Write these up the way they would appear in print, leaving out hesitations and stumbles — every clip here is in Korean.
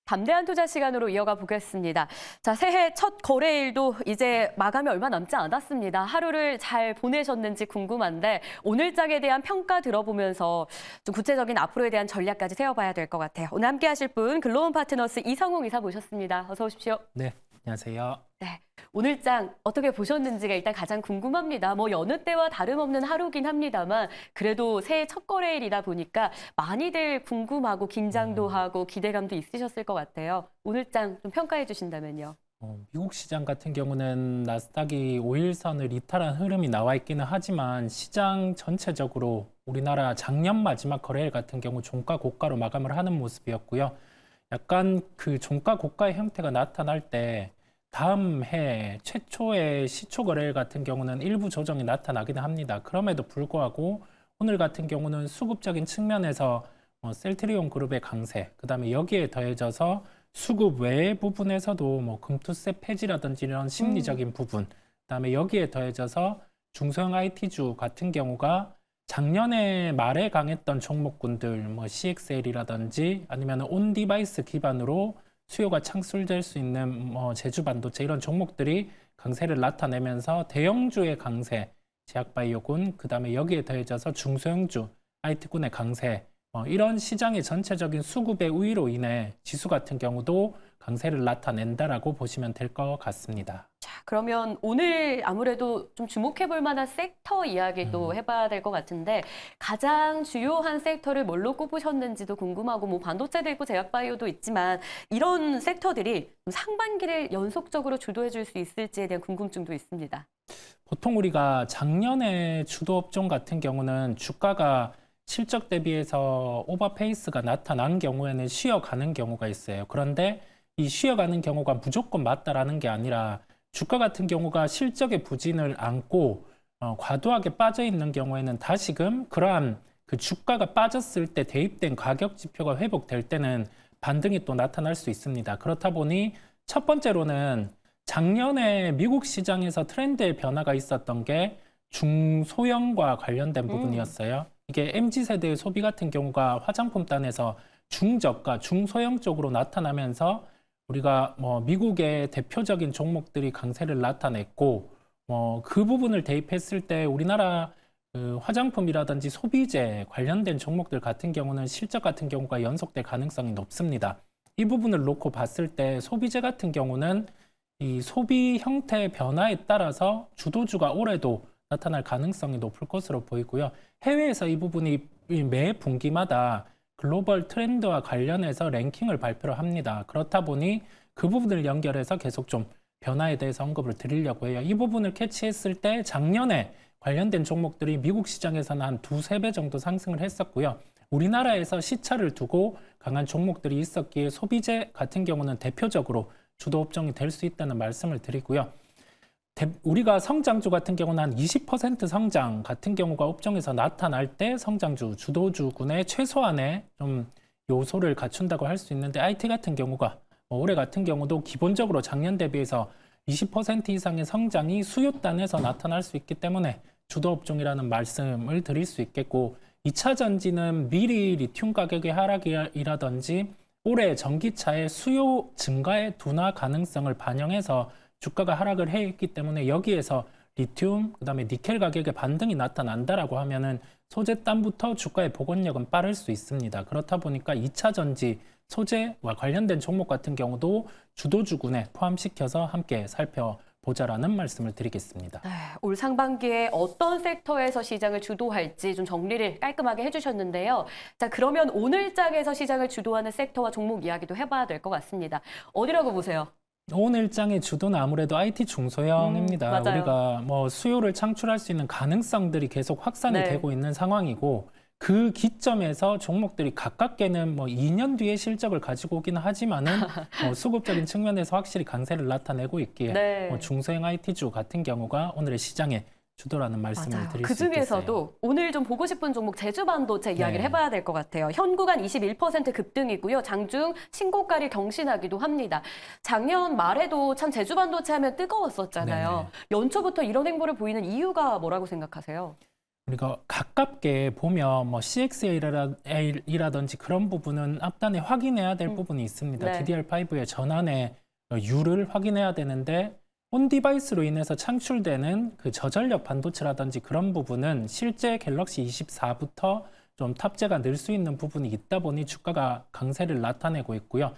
담대한 투자 시간으로 이어가 보겠습니다. 자, 새해 첫 거래일도 이제 마감이 얼마 남지 않았습니다. 하루를 잘 보내셨는지 궁금한데 오늘 장에 대한 평가 들어보면서 좀 구체적인 앞으로에 대한 전략까지 세워봐야 될 것 같아요. 오늘 함께 하실 분 글로원 파트너스 이성웅 이사 모셨습니다. 어서 오십시오. 네, 안녕하세요. 네, 오늘 장 어떻게 보셨는지가 일단 가장 궁금합니다. 뭐 여느 때와 다름없는 하루긴 합니다만 그래도 새해 첫 거래일이다 보니까 많이들 궁금하고 긴장도 하고 기대감도 있으셨을 것 같아요. 오늘 장 좀 평가해 주신다면요. 미국 시장 같은 경우는 나스닥이 5일선을 이탈한 흐름이 나와 있기는 하지만 시장 전체적으로 우리나라 작년 마지막 거래일 같은 경우 종가 고가로 마감을 하는 모습이었고요. 약간 그 종가 고가의 형태가 나타날 때 다음 해 최초의 시초 거래일 같은 경우는 일부 조정이 나타나기는 합니다. 그럼에도 불구하고 오늘 같은 경우는 수급적인 측면에서 셀트리온 그룹의 강세, 그다음에 여기에 더해져서 수급 외의 부분에서도 뭐 금투세 폐지라든지 이런 심리적인 부분, 그다음에 여기에 더해져서 중소형 IT주 같은 경우가 작년에 말에 강했던 종목군들, 뭐 CXL이라든지 아니면 온 디바이스 기반으로 수요가 창출될 수 있는 뭐 제주 반도체 이런 종목들이 강세를 나타내면서 대형주의 강세, 제약바이오군, 그다음에 여기에 더해져서 중소형주, IT군의 강세, 이런 시장의 전체적인 수급의 우위로 인해 지수 같은 경우도 강세를 나타낸다라고 보시면 될 것 같습니다. 자, 그러면 오늘 아무래도 좀 주목해 볼 만한 섹터 이야기도 해봐야 될 것 같은데 가장 주요한 섹터를 뭘로 꼽으셨는지도 궁금하고 뭐 반도체도 있고 제약바이오도 있지만 이런 섹터들이 상반기를 연속적으로 주도해 줄 수 있을지에 대한 궁금증도 있습니다. 보통 우리가 작년에 주도 업종 같은 경우는 주가가 실적 대비해서 오버페이스가 나타난 경우에는 쉬어가는 경우가 있어요. 그런데 이 쉬어가는 경우가 무조건 맞다라는 게 아니라 주가 같은 경우가 실적의 부진을 안고 과도하게 빠져 있는 경우에는 다시금 그러한 그 주가가 빠졌을 때 대입된 가격 지표가 회복될 때는 반등이 또 나타날 수 있습니다. 그렇다 보니 첫 번째로는 작년에 미국 시장에서 트렌드의 변화가 있었던 게 중소형과 관련된 부분이었어요. 이게 MZ세대의 소비 같은 경우가 화장품 단에서 중저가, 중소형 쪽으로 나타나면서 우리가 뭐 미국의 대표적인 종목들이 강세를 나타냈고 그 부분을 대입했을 때 우리나라 그 화장품이라든지 소비재 관련된 종목들 같은 경우는 실적 같은 경우가 연속될 가능성이 높습니다. 이 부분을 놓고 봤을 때 소비재 같은 경우는 이 소비 형태의 변화에 따라서 주도주가 올해도 나타날 가능성이 높을 것으로 보이고요. 해외에서 이 부분이 매 분기마다 글로벌 트렌드와 관련해서 랭킹을 발표를 합니다. 그렇다 보니 그 부분을 연결해서 계속 좀 변화에 대해서 언급을 드리려고 해요. 이 부분을 캐치했을 때 작년에 관련된 종목들이 미국 시장에서는 한 2~3배 정도 상승을 했었고요. 우리나라에서 시차를 두고 강한 종목들이 있었기에 소비재 같은 경우는 대표적으로 주도 업종이 될 수 있다는 말씀을 드리고요. 우리가 성장주 같은 경우는 한 20% 성장 같은 경우가 업종에서 나타날 때 성장주, 주도주군의 최소한의 좀 요소를 갖춘다고 할 수 있는데 IT 같은 경우가 올해 같은 경우도 기본적으로 작년 대비해서 20% 이상의 성장이 수요단에서 나타날 수 있기 때문에 주도 업종이라는 말씀을 드릴 수 있겠고 2차 전지는 미리 리튬 가격의 하락이라든지 올해 전기차의 수요 증가의 둔화 가능성을 반영해서 주가가 하락을 해 있기 때문에 여기에서 리튬, 그다음에 니켈 가격의 반등이 나타난다라고 하면은 소재단부터 주가의 복원력은 빠를 수 있습니다. 그렇다 보니까 2차 전지 소재와 관련된 종목 같은 경우도 주도주군에 포함시켜서 함께 살펴보자라는 말씀을 드리겠습니다. 네, 올 상반기에 어떤 섹터에서 시장을 주도할지 좀 정리를 깔끔하게 해주셨는데요. 자, 그러면 오늘 장에서 시장을 주도하는 섹터와 종목 이야기도 해봐야 될 것 같습니다. 어디라고 보세요? 오늘 장의 주도는 아무래도 IT 중소형입니다. 맞아요. 우리가 뭐 수요를 창출할 수 있는 가능성들이 계속 확산이 네. 되고 있는 상황이고 그 기점에서 종목들이 가깝게는 뭐 2년 뒤에 실적을 가지고 오기는 하지만은 수급적인 측면에서 확실히 강세를 나타내고 있기에 네. 중소형 IT주 같은 경우가 오늘의 시장의 주도라는 말씀을 맞아요. 드릴 그 수 있겠어요. 중에서도 오늘 좀 보고 싶은 종목 제주반도체 이야기를 네. 해봐야 될 것 같아요. 현구간 21% 급등이고요. 장중 신고가를 경신하기도 합니다. 작년 말에도 참 제주반도체 하면 뜨거웠었잖아요. 연초부터 이런 행보를 보이는 이유가 뭐라고 생각하세요? 우리가 가깝게 보면 뭐 CXA라든지 그런 부분은 앞단에 확인해야 될 부분이 있습니다. 네. DDR5의 전환의 U를 확인해야 되는데 온 디바이스로 인해서 창출되는 그 저전력 반도체라든지 그런 부분은 실제 갤럭시 24부터 좀 탑재가 늘 수 있는 부분이 있다 보니 주가가 강세를 나타내고 있고요.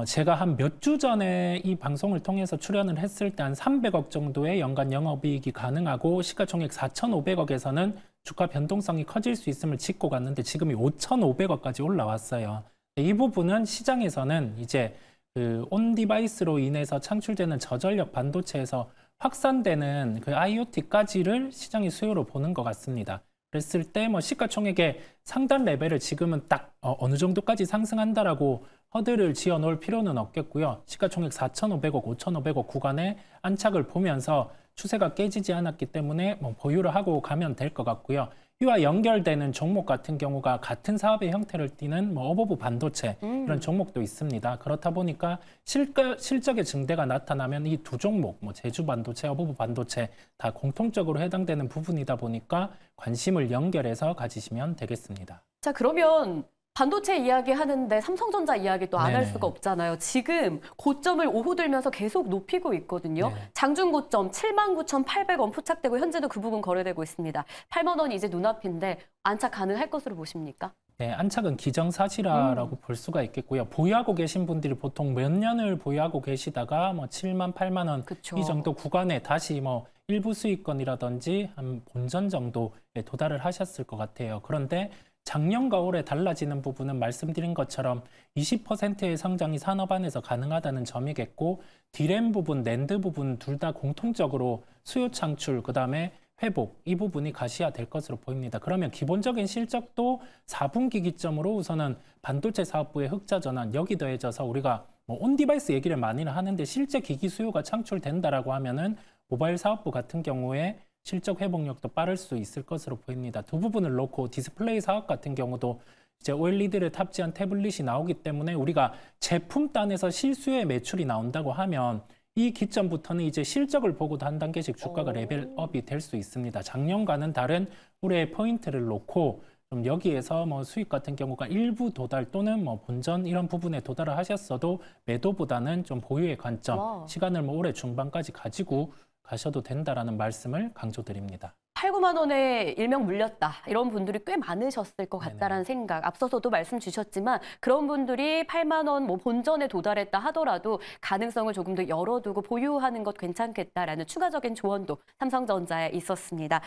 제가 한 몇 주 전에 이 방송을 통해서 출연을 했을 때 한 300억 정도의 연간 영업이익이 가능하고 시가총액 4,500억에서는 주가 변동성이 커질 수 있음을 짚고 갔는데 지금이 5,500억까지 올라왔어요. 이 부분은 시장에서는 이제 그 온 디바이스로 인해서 창출되는 저전력 반도체에서 확산되는 그 IoT까지를 시장의 수요로 보는 것 같습니다. 그랬을 때 뭐 시가총액의 상단 레벨을 지금은 딱 어느 정도까지 상승한다라고 허들을 지어 놓을 필요는 없겠고요. 시가총액 4,500억, 5,500억 구간의 안착을 보면서 추세가 깨지지 않았기 때문에 뭐 보유를 하고 가면 될 것 같고요. 이와 연결되는 종목 같은 경우가 같은 사업의 형태를 띠는 뭐 어버브 반도체 이런 종목도 있습니다. 그렇다 보니까 실적의 증대가 나타나면 이 두 종목, 뭐 제주 반도체, 어버브 반도체 다 공통적으로 해당되는 부분이다 보니까 관심을 연결해서 가지시면 되겠습니다. 자, 그러면 반도체 이야기 하는데 삼성전자 이야기 또 안 할 네네. 수가 없잖아요. 지금 고점을 오후 들면서 계속 높이고 있거든요. 네. 장중 고점 79,800원 포착되고 현재도 그 부분 거래되고 있습니다. 8만 원이 이제 눈앞인데 안착 가능할 것으로 보십니까? 네, 안착은 기정사실화라고 볼 수가 있겠고요. 보유하고 계신 분들이 보통 몇 년을 보유하고 계시다가 뭐 7만, 8만 원 그쵸. 이 정도 구간에 다시 뭐 일부 수익권이라든지 한 본전 정도에 도달을 하셨을 것 같아요. 그런데 작년과 올해 달라지는 부분은 말씀드린 것처럼 20%의 성장이 산업 안에서 가능하다는 점이겠고 디램 부분, 낸드 부분 둘 다 공통적으로 수요 창출, 그다음에 회복 이 부분이 가시화될 것으로 보입니다. 그러면 기본적인 실적도 4분기 기점으로 우선은 반도체 사업부의 흑자 전환 여기 더해져서 우리가 뭐 온디바이스 얘기를 많이는 하는데 실제 기기 수요가 창출된다라고 하면은 모바일 사업부 같은 경우에 실적 회복력도 빠를 수 있을 것으로 보입니다. 두 부분을 놓고 디스플레이 사업 같은 경우도 이제 OLED를 탑재한 태블릿이 나오기 때문에 우리가 제품 단에서 실수요의 매출이 나온다고 하면 이 기점부터는 이제 실적을 보고도 한 단계씩 주가가 레벨업이 될 수 있습니다. 작년과는 다른 올해의 포인트를 놓고 좀 여기에서 뭐 수익 같은 경우가 일부 도달 또는 뭐 본전 이런 부분에 도달을 하셨어도 매도보다는 좀 보유의 관점, 와. 시간을 뭐 올해 중반까지 가지고 가셔도 된다라는 말씀을 강조드립니다. 8, 9만 원에 일명 물렸다. 이런 분들이 꽤 많으셨을 것 같다라는 생각. 앞서서도 말씀 주셨지만 그런 분들이 8만 원 뭐 본전에 도달했다 하더라도 가능성을 조금 더 열어두고 보유하는 것 괜찮겠다라는 추가적인 조언도 삼성전자에 있었습니다.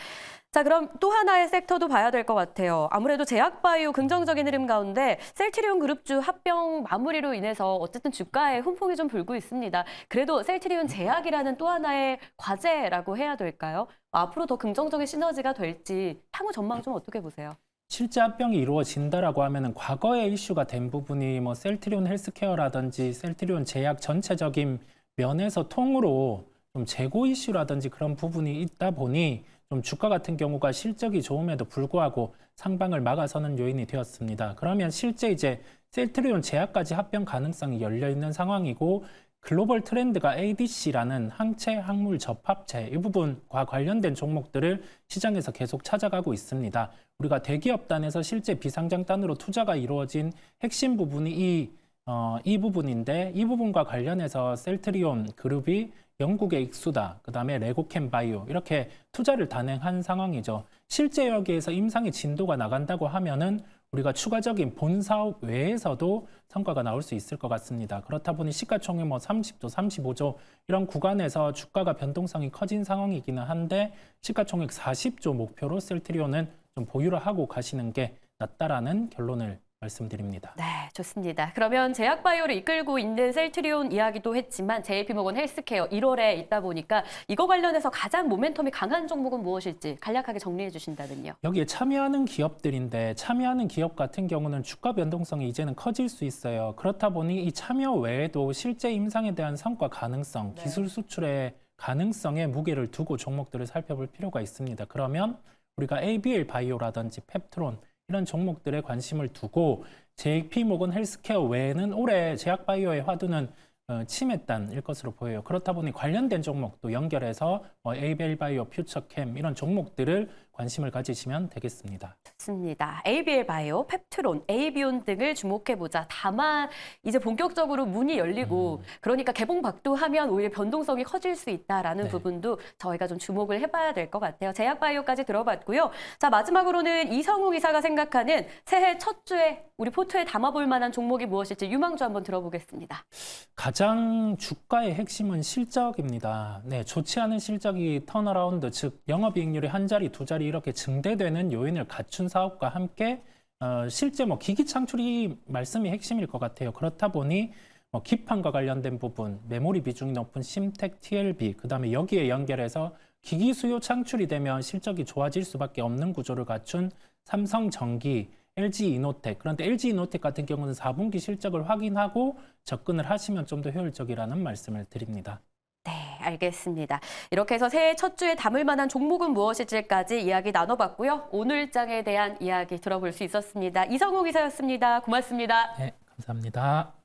자, 그럼 또 하나의 섹터도 봐야 될 것 같아요. 아무래도 제약바이오 긍정적인 흐름 가운데 셀트리온 그룹주 합병 마무리로 인해서 어쨌든 주가에 훈풍이 좀 불고 있습니다. 그래도 셀트리온 제약이라는 또 하나의 과제라고 해야 될까요? 앞으로 더 긍정적인 시너지가 될지 향후 전망 좀 어떻게 보세요? 실제 합병이 이루어진다라고 하면은 과거에 이슈가 된 부분이 뭐 셀트리온 헬스케어라든지 셀트리온 제약 전체적인 면에서 통으로 좀 재고 이슈라든지 그런 부분이 있다 보니 좀 주가 같은 경우가 실적이 좋음에도 불구하고 상방을 막아서는 요인이 되었습니다. 그러면 실제 이제 셀트리온 제약까지 합병 가능성이 열려 있는 상황이고 글로벌 트렌드가 ADC라는 항체 항물 접합체 이 부분과 관련된 종목들을 시장에서 계속 찾아가고 있습니다. 우리가 대기업 단에서 실제 비상장 단으로 투자가 이루어진 핵심 부분이 이 부분인데 이 부분과 관련해서 셀트리온 그룹이 영국의 익수다, 그다음에 레고캠 바이오 이렇게 투자를 단행한 상황이죠. 실제 여기에서 임상의 진도가 나간다고 하면은 우리가 추가적인 본 사업 외에서도 성과가 나올 수 있을 것 같습니다. 그렇다 보니 시가총액 뭐 30조, 35조 이런 구간에서 주가가 변동성이 커진 상황이기는 한데 시가총액 40조 목표로 셀트리온은 좀 보유를 하고 가시는 게 낫다라는 결론을 말씀드립니다. 네, 좋습니다. 그러면 제약바이오를 이끌고 있는 셀트리온 이야기도 했지만 JP모건 헬스케어 1월에 있다 보니까 이거 관련해서 가장 모멘텀이 강한 종목은 무엇일지 간략하게 정리해 주신다면요. 여기에 참여하는 기업들인데 참여하는 기업 같은 경우는 주가 변동성이 이제는 커질 수 있어요. 그렇다 보니 이 참여 외에도 실제 임상에 대한 성과 가능성, 기술 수출의 가능성에 무게를 두고 종목들을 살펴볼 필요가 있습니다. 그러면 우리가 ABL 바이오라든지 펩트론 이런 종목들에 관심을 두고 JP모건 헬스케어 외에는 올해 제약바이오의 화두는 치매단일 것으로 보여요. 그렇다 보니 관련된 종목도 연결해서 ABL 바이오, 퓨처캠 이런 종목들을 관심을 가지시면 되겠습니다. 좋습니다. ABL 바이오, 펩트론, 에이비온 등을 주목해보자. 다만 이제 본격적으로 문이 열리고 그러니까 개봉박두하면 오히려 변동성이 커질 수 있다라는 네. 부분도 저희가 좀 주목을 해봐야 될 것 같아요. 제약바이오까지 들어봤고요. 자, 마지막으로는 이성욱 이사가 생각하는 새해 첫 주에 우리 포트에 담아볼 만한 종목이 무엇일지 유망주 한번 들어보겠습니다. 가장 주가의 핵심은 실적입니다. 네, 좋지 않은 실적이 턴어라운드, 즉 영업이익률이 한 자리, 두 자리 이렇게 증대되는 요인을 갖춘 사업과 함께 실제 기기 창출이 말씀이 핵심일 것 같아요. 그렇다 보니 기판과 관련된 부분, 메모리 비중이 높은 심텍, TLB, 그다음에 여기에 연결해서 기기 수요 창출이 되면 실적이 좋아질 수밖에 없는 구조를 갖춘 삼성전기, LG이노텍. 그런데 LG이노텍 같은 경우는 4분기 실적을 확인하고 접근을 하시면 좀 더 효율적이라는 말씀을 드립니다. 네, 알겠습니다. 이렇게 해서 새해 첫 주에 담을 만한 종목은 무엇일지까지 이야기 나눠봤고요. 오늘장에 대한 이야기 들어볼 수 있었습니다. 이성욱 이사였습니다. 고맙습니다. 네, 감사합니다.